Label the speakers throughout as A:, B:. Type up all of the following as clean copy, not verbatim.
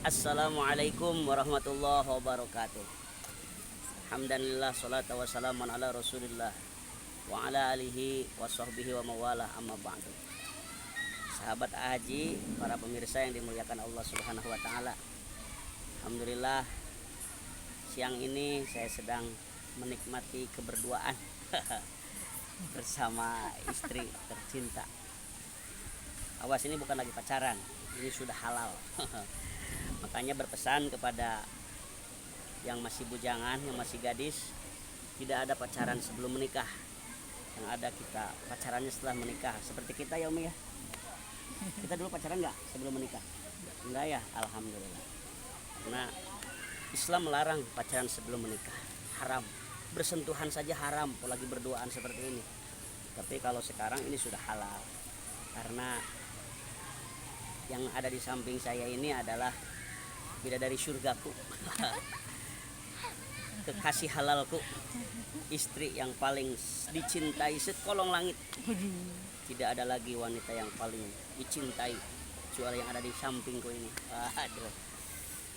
A: Assalamualaikum warahmatullahi wabarakatuh. Alhamdulillah, salatu wassalamu ala rasulillah wa ala alihi wa sahbihi wa mawalah, amma ba'du. Sahabat Haji, para pemirsa yang dimuliakan Allah subhanahu wa ta'ala, alhamdulillah, siang ini saya sedang menikmati keberduaan bersama istri tercinta. Awas, ini bukan lagi pacaran, ini sudah halal. Makanya berpesan kepada yang masih bujangan, yang masih gadis, tidak ada pacaran sebelum menikah. Yang ada kita pacarannya setelah menikah. Seperti kita ya Umi ya. Kita dulu pacaran nggak sebelum menikah? Enggak ya, alhamdulillah. Karena Islam melarang pacaran sebelum menikah, haram. Bersentuhan saja haram, apalagi berduaan seperti ini. Tapi kalau sekarang ini sudah halal. Karena yang ada di samping saya ini adalah bidadari surgaku, kekasih halalku, istri yang paling dicintai sekolong langit. Tidak ada lagi wanita yang paling dicintai kecuali yang ada di sampingku ini. Aduh.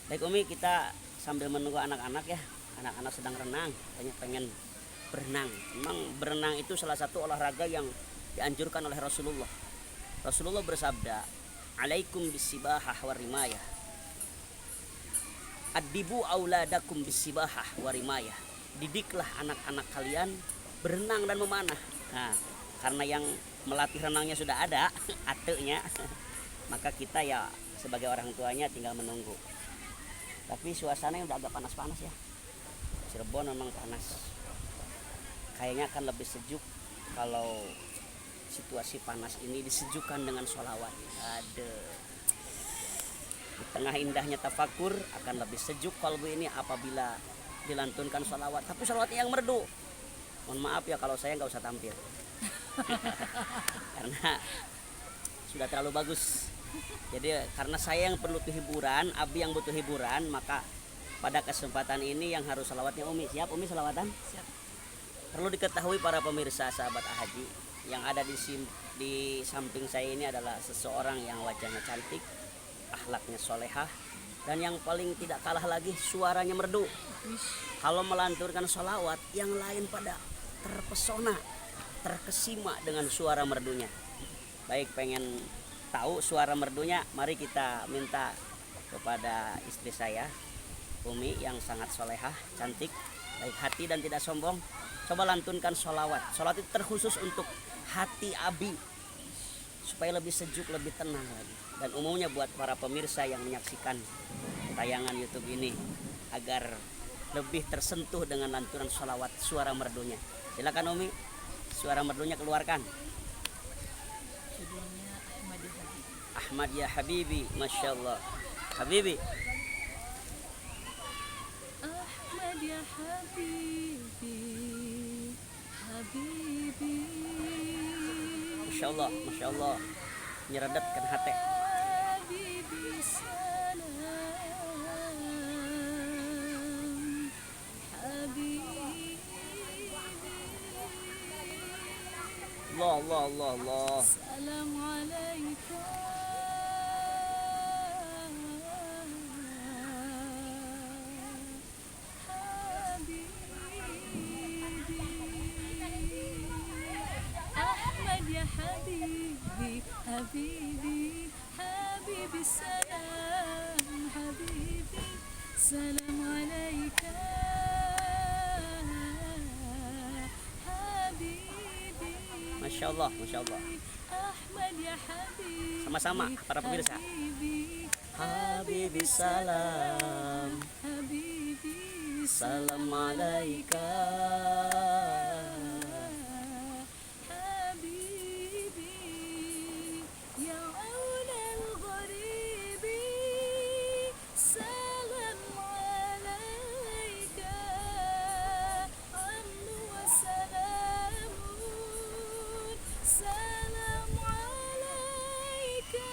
A: Baik Umi, kita sambil menunggu anak-anak ya. Anak-anak sedang renang, pengen berenang. Memang berenang itu salah satu olahraga yang dianjurkan oleh Rasulullah. Rasulullah bersabda, "Alaikum bisibahah warimaya. Adibu auladakum bisibahah warimaya." Didiklah anak-anak kalian berenang dan memanah. Nah, karena yang melatih renangnya sudah ada, atenya, maka kita ya sebagai orang tuanya tinggal menunggu. Tapi suasananya udah agak panas-panas ya. Cirebon memang panas. Kayaknya akan lebih sejuk kalau situasi panas ini disejukkan dengan sholawat. Di tengah indahnya tafakur akan lebih sejuk kalbu ini apabila dilantunkan sholawat. Tapi sholawatnya yang merdu. Mohon maaf ya kalau saya nggak usah tampil. Karena sudah terlalu bagus. Jadi karena saya yang perlu hiburan, Abi yang butuh hiburan, maka pada kesempatan ini yang harus sholawatnya Umi. Siap Umi sholawatan? Siap. Perlu diketahui para pemirsa sahabat Haji, yang ada di samping saya ini adalah seseorang yang wajahnya cantik, akhlaknya solehah, dan yang paling tidak kalah lagi suaranya merdu. Kalau melanturkan sholawat, yang lain pada terpesona, terkesima dengan suara merdunya. Baik, pengen tahu suara merdunya, mari kita minta kepada istri saya, Umi, yang sangat solehah, cantik, baik hati dan tidak sombong. Coba lantunkan sholawat. Sholawat itu terkhusus untuk hati Abi, supaya lebih sejuk, lebih tenang lagi. Dan umumnya buat para pemirsa yang menyaksikan tayangan YouTube ini, agar lebih tersentuh dengan lantunan sholawat suara merdunya. Silakan Umi, suara merdunya keluarkan.
B: Judulnya
A: Ahmad ya Habibi, Masya Allah. Habibi.
B: Ahmad ya Habibi, Habibi.
A: Masya Allah, Masya Allah. Nyeredetkan hati.
B: Habibi salam, Habibi.
A: Allah, Allah, Allah, Allah.
B: Salam alaika, Ahmad ya Habibi, Habibi, Habibi salam, Habibi, salam alaika, Habibi.
A: Masya Allah, Masya Allah.
B: Ahmad ya Habibi,
A: Sama-sama para pemirsa.
B: Habibi,
A: Habibi salam,
B: Habibi,
A: salam alaika.
B: Habibi, ya aula al-gharibi, salam alaika, amnu wa salamun, salam alaika,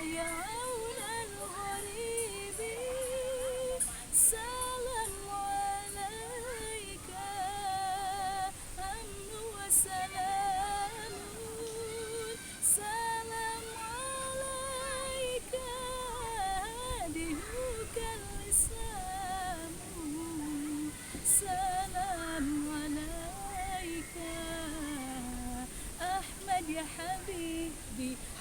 B: ya aula al-gharibi, salam alaika.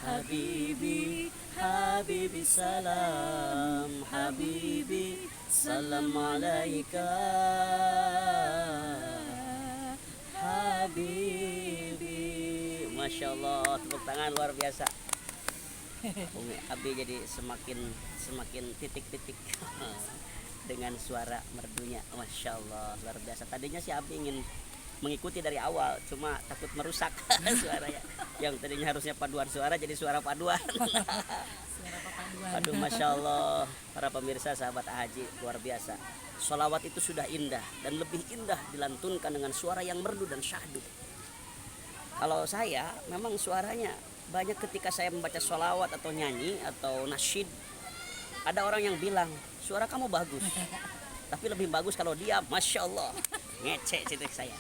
A: Habibi, Habibi salam, Habibi salam alaika, Habibi. Masya Allah, tepuk tangan luar biasa. Umi Abi jadi semakin titik-titik dengan suara merdunya. Masya Allah, luar biasa. Tadinya si Abi ingin mengikuti dari awal, cuma takut merusak suaranya. Yang tadinya harusnya paduan suara jadi suara paduan.
B: Suara papaduan.
A: Aduh, Masya Allah, para pemirsa sahabat Haji, luar biasa. Sholawat itu sudah indah dan lebih indah dilantunkan dengan suara yang merdu dan syahdu. Kalau saya memang suaranya banyak ketika saya membaca sholawat atau nyanyi atau nasyid, ada orang yang bilang suara kamu bagus, tapi lebih bagus kalau diam. Masya Allah, ngecek citik saya.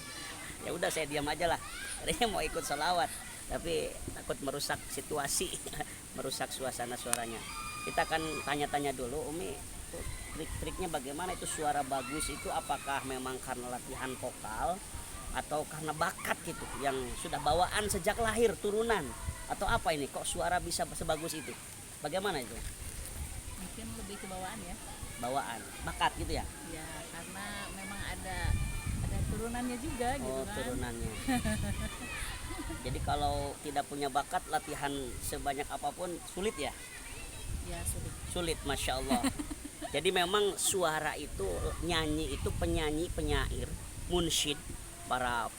A: Ya udah saya diam aja lah. Tadinya mau ikut sholawat, tapi takut merusak situasi, merusak suasana suaranya. Kita akan tanya-tanya dulu, Umi, trik-triknya bagaimana itu suara bagus itu? Apakah memang karena latihan vokal atau karena bakat gitu yang sudah bawaan sejak lahir turunan, atau apa ini kok suara bisa sebagus itu? Bagaimana itu?
B: Mungkin lebih ke bawaan ya.
A: Bawaan, bakat gitu ya?
B: Ya, karena memang ada turunannya juga gitu
A: Oh,
B: kan.
A: turunannya. Jadi kalau tidak punya bakat, latihan sebanyak apapun sulit ya?
B: Ya, sulit.
A: Sulit, Masya Allah. Jadi memang suara itu, nyanyi itu, penyanyi, penyair, munsyid, para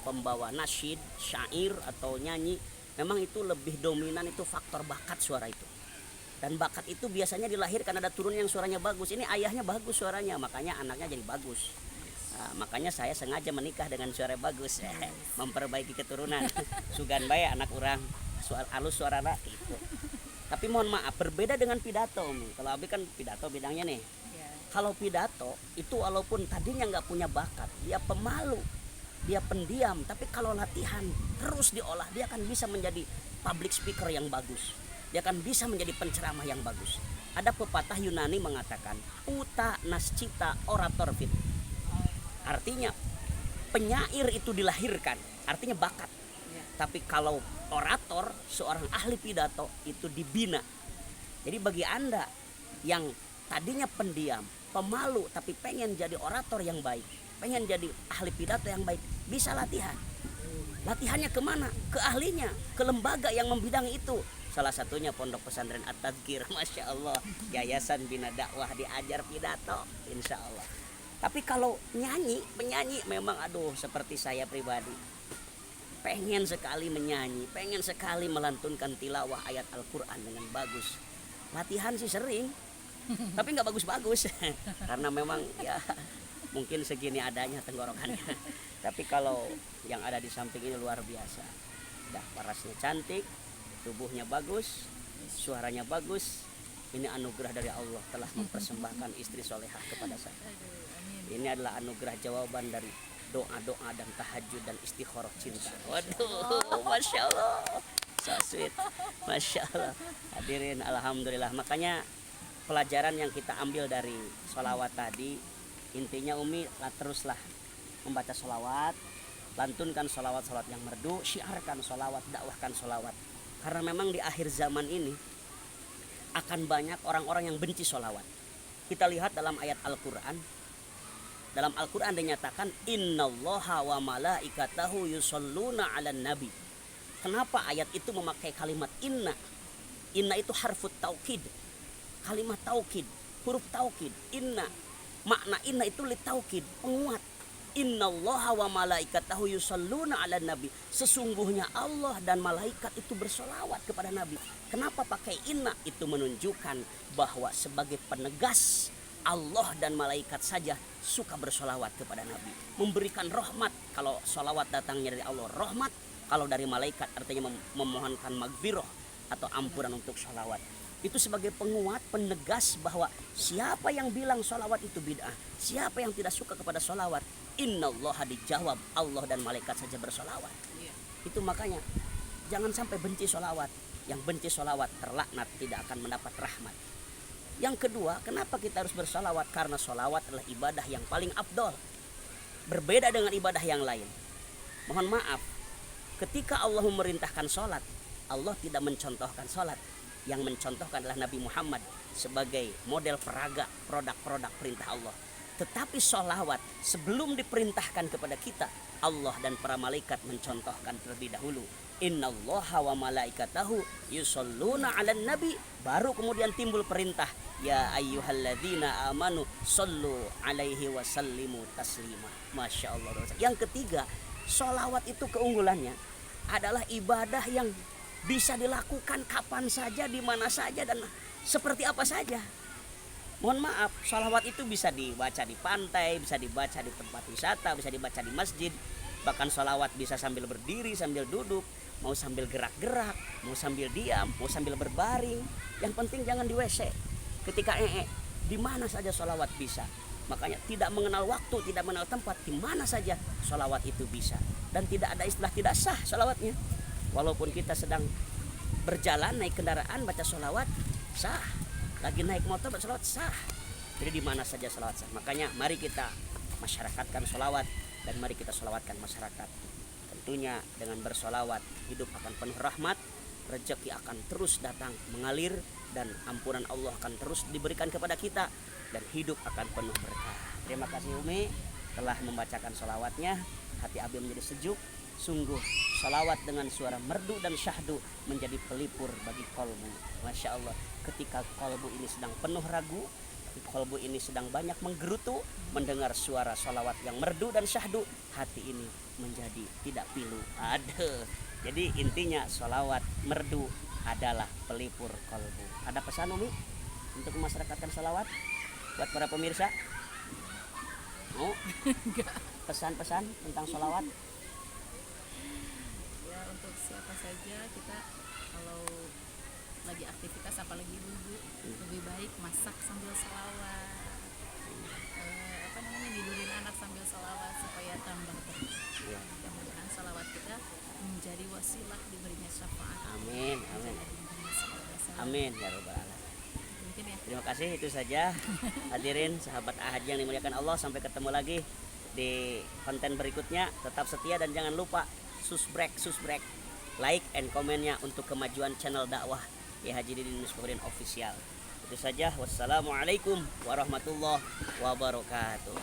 A: pembawa nasyid, syair atau nyanyi, memang itu lebih dominan itu faktor bakat suara itu. Dan bakat itu biasanya dilahirkan, ada turun yang suaranya bagus. Ini ayahnya bagus suaranya, makanya anaknya jadi bagus. Nah, makanya saya sengaja menikah dengan suara bagus, memperbaiki keturunan. Sugan bae anak orang, halus suara itu. Tapi mohon maaf, berbeda dengan pidato, Umi. Kalau Abi kan pidato bidangnya nih.
B: Ya.
A: Kalau pidato itu walaupun tadinya nggak punya bakat, dia pemalu, dia pendiam, tapi kalau latihan terus diolah, dia akan bisa menjadi public speaker yang bagus. Dia akan bisa menjadi penceramah yang bagus. Ada pepatah Yunani mengatakan, uta nascita orator fit. Artinya penyair itu dilahirkan, artinya bakat.
B: Ya.
A: Tapi kalau orator, seorang ahli pidato itu dibina. Jadi bagi Anda yang tadinya pendiam, pemalu, tapi pengen jadi orator yang baik, pengen jadi ahli pidato yang baik, bisa latihan. Latihannya kemana? Ke ahlinya, ke lembaga yang membidangi itu. Salah satunya Pondok Pesantren At-Tadhkir, Masya Allah, Yayasan Bina Dakwah, diajar pidato, insya Allah. Tapi kalau penyanyi memang aduh, seperti saya pribadi, pengen sekali menyanyi, pengen sekali melantunkan tilawah ayat Al-Quran dengan bagus. Latihan sih sering, tapi nggak bagus-bagus karena memang ya mungkin segini adanya tenggorokannya. Tapi kalau yang ada di samping ini luar biasa. Dah parasnya cantik, tubuhnya bagus, suaranya bagus. Ini anugerah dari Allah telah mempersembahkan istri solehah kepada saya. Ini adalah anugerah jawaban dari doa-doa dan tahajud dan istikharah cinta. Waduh, Masya Allah, so sweet, Masya Allah. Hadirin, alhamdulillah. Makanya pelajaran yang kita ambil dari sholawat tadi, intinya Umi teruslah membaca sholawat, lantunkan sholawat-sholawat yang merdu, syiarkan sholawat, dakwahkan sholawat. Karena memang di akhir zaman ini akan banyak orang-orang yang benci sholawat. Kita lihat dalam ayat Al-Quran. Dalam Al-Quran dinyatakan innallaha wa malaikatahu yusholluna 'alan nabi. Kenapa ayat itu memakai kalimat inna? Inna itu harfut taukid. Kalimat taukid, huruf taukid. Inna. Makna inna itu li taukid, penguat. Innallaha wa malaikatahu yusholluna 'alan nabi. Sesungguhnya Allah dan malaikat itu bersolawat kepada Nabi. Kenapa pakai inna? Itu menunjukkan bahwa sebagai penegas Allah dan malaikat saja suka bersolawat kepada Nabi, memberikan rahmat. Kalau solawat datangnya dari Allah rahmat, kalau dari malaikat artinya memohonkan magfirah atau ampunan untuk solawat. Itu sebagai penguat, penegas bahwa siapa yang bilang solawat itu bid'ah, siapa yang tidak suka kepada solawat, innallaha dijawab, Allah dan malaikat saja bersolawat. Itu makanya jangan sampai benci solawat. Yang benci solawat terlaknat, tidak akan mendapat rahmat. Yang kedua, kenapa kita harus bersolawat? Karena solawat adalah ibadah yang paling afdol, berbeda dengan ibadah yang lain. Mohon maaf, ketika Allah memerintahkan sholat, Allah tidak mencontohkan sholat. Yang mencontohkan adalah Nabi Muhammad sebagai model peraga produk-produk perintah Allah. Tetapi sholawat sebelum diperintahkan kepada kita, Allah dan para malaikat mencontohkan terlebih dahulu. Innallaha wa malaikatahu yusholluna 'alan nabi. Baru kemudian timbul perintah, ya ayyuhalladzina amanu shollu 'alaihi wa sallimu taslima. Masya Allah. Yang ketiga, sholawat itu keunggulannya adalah ibadah yang bisa dilakukan kapan saja, di mana saja, dan seperti apa saja. Mohon maaf, sholawat itu bisa dibaca di pantai, bisa dibaca di tempat wisata, bisa dibaca di masjid. Bahkan sholawat bisa sambil berdiri, sambil duduk, mau sambil gerak-gerak, mau sambil diam, mau sambil berbaring. Yang penting jangan di WC. Ketika di mana saja sholawat bisa. Makanya tidak mengenal waktu, tidak mengenal tempat, di mana saja sholawat itu bisa. Dan tidak ada istilah tidak sah sholawatnya. Walaupun kita sedang berjalan naik kendaraan baca sholawat sah, lagi naik motor baca sholawat sah. Jadi di mana saja sholawat sah. Makanya mari kita masyarakatkan sholawat dan mari kita sholawatkan masyarakat. Tentunya dengan bersholawat hidup akan penuh rahmat, rezeki akan terus datang mengalir, dan ampunan Allah akan terus diberikan kepada kita, dan hidup akan penuh berkah. Terima kasih Umi telah membacakan sholawatnya. Hati Abi menjadi sejuk. Sungguh sholawat dengan suara merdu dan syahdu menjadi pelipur bagi kolbu. Masya Allah, ketika kolbu ini sedang penuh ragu, kolbu ini sedang banyak menggerutu, mendengar suara sholawat yang merdu dan syahdu, hati ini menjadi tidak pilu. Aduh. Jadi intinya sholawat merdu adalah pelipur kolbu. Ada pesan Umi untuk memasyarakatkan sholawat buat para pemirsa? Oh, pesan-pesan tentang sholawat?
B: Ya, untuk siapa saja, kita kalau lagi aktivitas apalagi ibu lebih baik masak sambil sholawat, tidurin anak sambil sholawat supaya tambah berkah.
A: Ya.
B: Mudah-mudahan sholawat kita menjadi wasilah diberinya syafaat.
A: Amin, amin. Amin ya rabbal alamin.
B: Mungkin ya.
A: Terima kasih, itu saja. Hadirin sahabat Ahad yang dimuliakan Allah, sampai ketemu lagi di konten berikutnya. Tetap setia dan jangan lupa susbrek like and komennya untuk kemajuan channel dakwah Ya Haji Didin Misbahuddin Official. Itu saja. Wassalamualaikum warahmatullahi wabarakatuh.